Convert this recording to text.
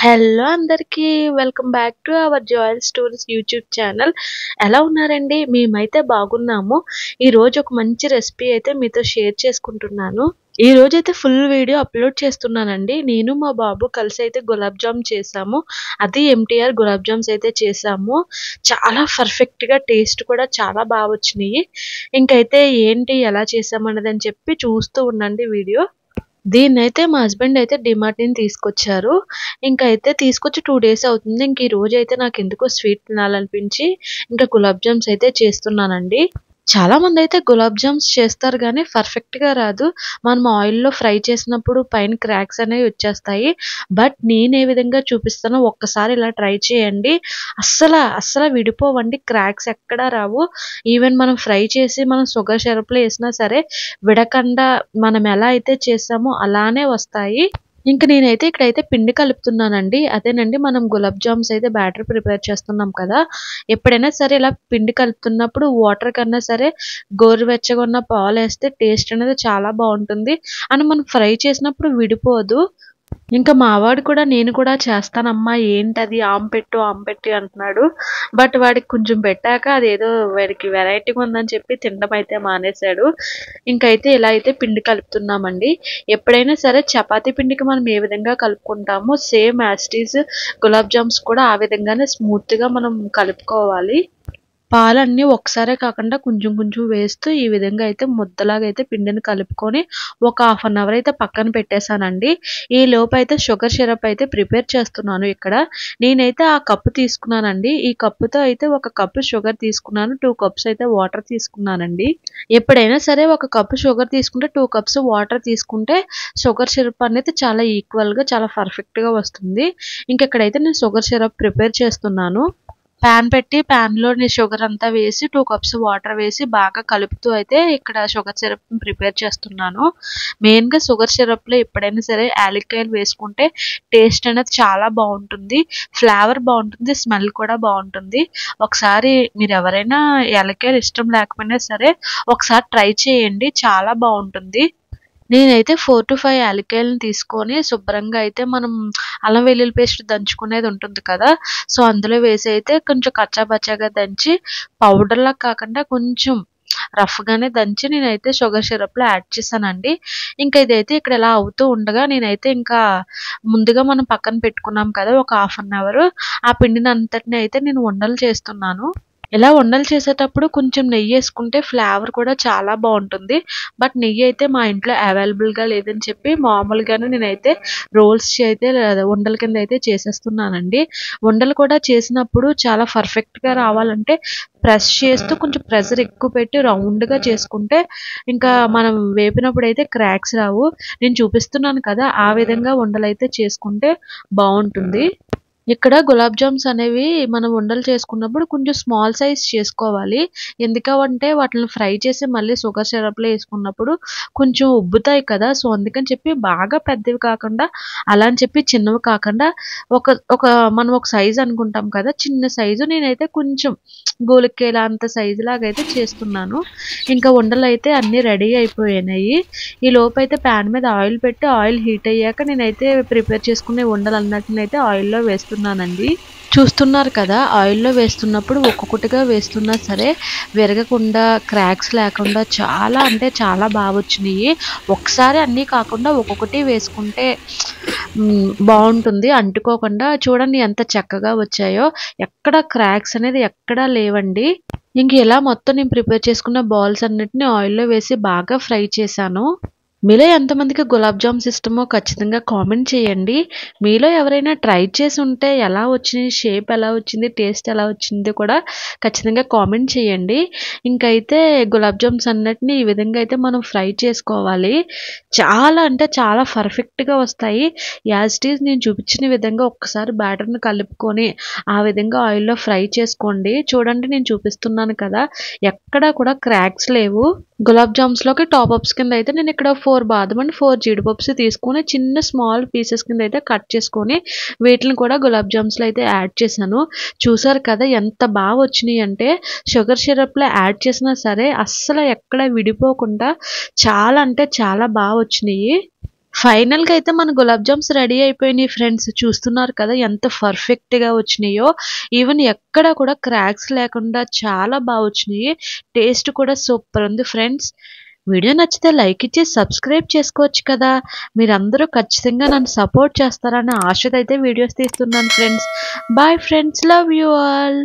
Hello అందరికీ welcome back to our జాయల్ stories YouTube channel. ఎలా ఉన్నారండి? మేమైతే బాగున్నాము. ఈరోజు ఒక మంచి రెసిపీ అయితే మీతో షేర్ చేసుకుంటున్నాను. ఈ రోజైతే ఫుల్ వీడియో అప్లోడ్ చేస్తున్నానండి. నేను మా బాబు కలిసి అయితే గులాబ్ జామ్ చేసాము. అది ఎంటీఆర్ గులాబ్ జామ్స్ అయితే చేసాము. చాలా పర్ఫెక్ట్గా టేస్ట్ కూడా చాలా బాగా వచ్చినాయి. ఇంకైతే ఏంటి ఎలా చేసామన్నదని చెప్పి చూస్తూ ఉండండి వీడియో. దీన్నైతే మా హస్బెండ్ అయితే డీమార్ట్ నుంచి తీసుకొచ్చారు. ఇంకైతే తీసుకొచ్చి 2 డేస్ అవుతుంది. ఇంక ఈ రోజైతే నాకెందుకో స్వీట్ తినాలనిపించి ఇంకా గులాబ్ జామ్స్ అయితే చేస్తున్నానండి. చాలామందైతే గులాబ్ జామ్స్ చేస్తారు గానీ పర్ఫెక్ట్‌గా రాదు. మనం ఆయిల్‌లో ఫ్రై చేసినప్పుడు పైన క్రాక్స్ అనేవి వచ్చేస్తాయి. బట్ నేను ఏ విధంగా చూపిస్తానో ఒక్కసారి ఇలా ట్రై చేయండి. అస్సల విడిపోవండి. క్రాక్స్ ఎక్కడా రావు. ఈవెన్ మనం ఫ్రై చేసి మనం షుగర్ సిరప్‌లో ఏసినా సరే విడకుండా మనం ఎలా అయితే చేసామో అలానే వస్తాయి. ఇంక నేనైతే ఇక్కడైతే పిండి కలుపుతున్నానండి. అదేనండి మనం గులాబ్ జామ్స్ అయితే బ్యాటర్ ప్రిపేర్ చేస్తున్నాం కదా! ఎప్పుడైనా సరే ఇలా పిండి కలుపుతున్నప్పుడు వాటర్ కన్నా సరే గోరువెచ్చగా ఉన్న పాలేస్తే టేస్ట్ అనేది చాలా బావుంటుంది. అండ్ మనం ఫ్రై చేసినప్పుడు విడిపోదు. ఇంకా మా వాడు కూడా నేను కూడా చేస్తానమ్మా ఏంటది ఆంపెట్టు అంటున్నాడు. బట్ వాడికి కొంచెం పెట్టాక అదేదో వాడికి వెరైటీగా ఉందని చెప్పి తినడం అయితే మానేశాడు. ఇంకైతే ఇలా అయితే పిండి కలుపుతున్నామండి. ఎప్పుడైనా సరే చపాతీ పిండికి మనం ఏ విధంగా కలుపుకుంటామో same as it is gulab jamuns కూడా ఆ విధంగానే స్మూత్‌గా మనం కలుపుకోవాలి. పాలన్నీ ఒకసారే కాకుండా కొంచెం కొంచెం వేస్తూ ఈ విధంగా అయితే ముద్దలాగా అయితే పిండిని కలుపుకొని ఒక హాఫ్ అన్ అవర్ అయితే పక్కన పెట్టేశానండి. ఈ లోపైతే షుగర్ సిరప్ అయితే ప్రిపేర్ చేస్తున్నాను ఇక్కడ. నేనైతే ఆ కప్పు తీసుకున్నానండి. ఈ కప్పుతో అయితే ఒక కప్పు షుగర్ తీసుకున్నాను. 2 కప్స్ అయితే వాటర్ తీసుకున్నానండి. ఎప్పుడైనా సరే ఒక కప్పు షుగర్ తీసుకుంటే 2 కప్స్ వాటర్ తీసుకుంటే షుగర్ సిరప్ అనేది చాలా ఈక్వల్‌గా చాలా పర్ఫెక్ట్‌గా వస్తుంది. ఇంకిక్కడైతే నేను షుగర్ సిరప్ ప్రిపేర్ చేస్తున్నాను. పాన్ పెట్టి పాన్‌లోని షుగర్ అంతా వేసి 2 కప్స్ వాటర్ వేసి బాగా కలుపుతూ అయితే ఇక్కడ షుగర్ సిరప్‌ని ప్రిపేర్ చేస్తున్నాను. మెయిన్‌గా షుగర్ సిరప్‌లో ఎప్పుడైనా సరే యాలక్కాయలు వేసుకుంటే టేస్ట్ అనేది చాలా బావుంటుంది. ఫ్లేవర్ బావుంటుంది. స్మెల్ కూడా బావుంటుంది. ఒకసారి మీరెవరైనా యాలక్కాయలు ఇష్టం లేకపోయినా సరే ఒకసారి ట్రై చేయండి. చాలా బావుంటుంది. నేనైతే 4-5 యాలక్కాయలను తీసుకొని శుభ్రంగా అయితే మనం అల్లం వెల్లుల్లి పేస్ట్ దంచుకునేది ఉంటుంది కదా! సో, అందులో వేసి అయితే కొంచెం కచ్చా పచ్చాగా దంచి పౌడర్‌లా కాకుండా కొంచెం రఫ్‌గానే దంచి నేనైతే షుగర్ సిరప్‌లో యాడ్ చేశానండి. ఇంకా ఇదైతే ఇక్కడ ఇలా అవుతూ ఉండగా నేనైతే ఇంకా ముందుగా మనం పక్కన పెట్టుకున్నాం కదా! ఒక హాఫ్ అన్ అవర్ ఆ పిండిని అంతటిని అయితే నేను ఉండలు చేస్తున్నాను. ఇలా ఉండలు చేసేటప్పుడు కొంచెం నెయ్యేసుకుంటే ఫ్లేవర్ కూడా చాలా బావుంటుంది. బట్ నెయ్యయితే మా ఇంట్లో అవైలబుల్‌గా లేదని చెప్పి మామూలుగానే నేనైతే రోల్స్ అయితే ఉండల కింద అయితే చేసేస్తున్నానండి. ఉండలు కూడా చేసినప్పుడు చాలా పర్ఫెక్ట్‌గా రావాలంటే ప్రెస్ చేస్తూ కొంచెం ప్రెషర్ ఎక్కువ పెట్టి రౌండ్‌గా చేసుకుంటే ఇంకా మనం వేపినప్పుడైతే క్రాక్స్ రావు. నేను చూపిస్తున్నాను కదా! ఆ విధంగా ఉండలైతే చేసుకుంటే బావుంటుంది. ఇక్కడ గులాబ్ జామ్స్ అనేవి మనం ఉండలు చేసుకున్నప్పుడు కొంచెం స్మాల్ సైజ్ చేసుకోవాలి. ఎందుకంటే వాటిని ఫ్రై చేసి మళ్ళీ షుగర్ సిరప్‌లో ఏసుకున్నప్పుడు కొంచెం ఉబ్బుతాయి కదా! సో, అందుకని చెప్పి బాగా పెద్దవి కాకుండా, అలా అని చెప్పి చిన్నవి కాకుండా ఒక ఒక మనం ఒక సైజ్ అనుకుంటాం కదా! చిన్న సైజు నేనైతే కొంచెం గోలిక్కేల అంత సైజులాగా అయితే చేస్తున్నాను. ఇంకా ఉండలైతే అన్నీ రెడీ అయిపోయినాయి. ఈ లోపైతే పాన్ మీద ఆయిల్ పెట్టి ఆయిల్ హీట్ అయ్యాక నేనైతే ప్రిపేర్ చేసుకునే ఉండలన్నిటినైతే ఆయిల్‌లో వేస్తున్నానండి. చూస్తున్నారు కదా! ఆయిల్‌లో వేస్తున్నప్పుడు ఒక్కొక్కటిగా వేస్తున్నా సరే విరగకుండా, క్రాక్స్ లేకుండా చాలా అంటే చాలా వచ్చినియి. ఒకసారి అన్నీ కాకుండా ఒక్కొక్కటి వేసుకుంటే బావుంటుంది. అంటుకోకుండా చూడండి ఎంత చక్కగా వచ్చాయో. ఎక్కడ క్రాక్స్ అనేది ఎక్కడా లేవండి. ఇంక ఇలా మొత్తం నేను ప్రిపేర్ చేసుకున్న బాల్స్ అన్నిటిని ఆయిల్‌లో వేసి బాగా ఫ్రై చేశాను. మీలో ఎంతమందికి గులాబ్ జామ్స్ ఇష్టమో ఖచ్చితంగా కామెంట్ చేయండి. మీలో ఎవరైనా ట్రై చేసి ఉంటే ఎలా వచ్చినాయి, షేప్ ఎలా వచ్చింది, టేస్ట్ ఎలా వచ్చింది కూడా ఖచ్చితంగా కామెంట్ చేయండి. ఇంకైతే గులాబ్ జామ్స్ అన్నిటిని ఈ విధంగా అయితే మనం ఫ్రై చేసుకోవాలి. చాలా అంటే చాలా పర్ఫెక్ట్‌గా వస్తాయి. యాజ్ ఇట్ ఈజ్ నేను చూపించిన విధంగా ఒక్కసారి బ్యాటర్‌ని కలుపుకొని ఆ విధంగా ఆయిల్‌లో ఫ్రై చేసుకోండి. చూడండి నేను చూపిస్తున్నాను కదా! ఎక్కడా కూడా క్రాక్స్ లేవు. గులాబ్ జామ్స్‌లోకి టాపప్స్ కింద అయితే నేను ఇక్కడ 4 బాదం అండ్ 4 జీడిపప్స్ తీసుకొని చిన్న స్మాల్ పీసెస్ కింద అయితే కట్ చేసుకొని వీటిని కూడా గులాబ్ జామ్స్‌లో అయితే యాడ్ చేశాను. చూసారు కదా ఎంత బాగా వచ్చినాయి అంటే షుగర్ సిరప్‌లో యాడ్ చేసినా సరే అస్సలు ఎక్కడ విడిపోకుండా చాలా అంటే చాలా బాగా వచ్చినాయి. ఫైనల్‌గా అయితే మన గులాబ్ జామ్స్ రెడీ అయిపోయినాయి ఫ్రెండ్స్. చూస్తున్నారు కదా ఎంత పర్ఫెక్ట్‌గా వచ్చినాయో. ఈవెన్ ఎక్కడ కూడా క్రాక్స్ లేకుండా చాలా వచ్చినాయి. టేస్ట్ కూడా సూపర్ ఉంది ఫ్రెండ్స్. వీడియో నచ్చితే లైక్ ఇచ్చి సబ్స్క్రైబ్ చేసుకోవచ్చు కదా! మీరందరూ ఖచ్చితంగా నన్ను సపోర్ట్ చేస్తారన్న ఆశతో అయితే వీడియోస్ తీస్తున్నాను friends. Bye friends. Love you all.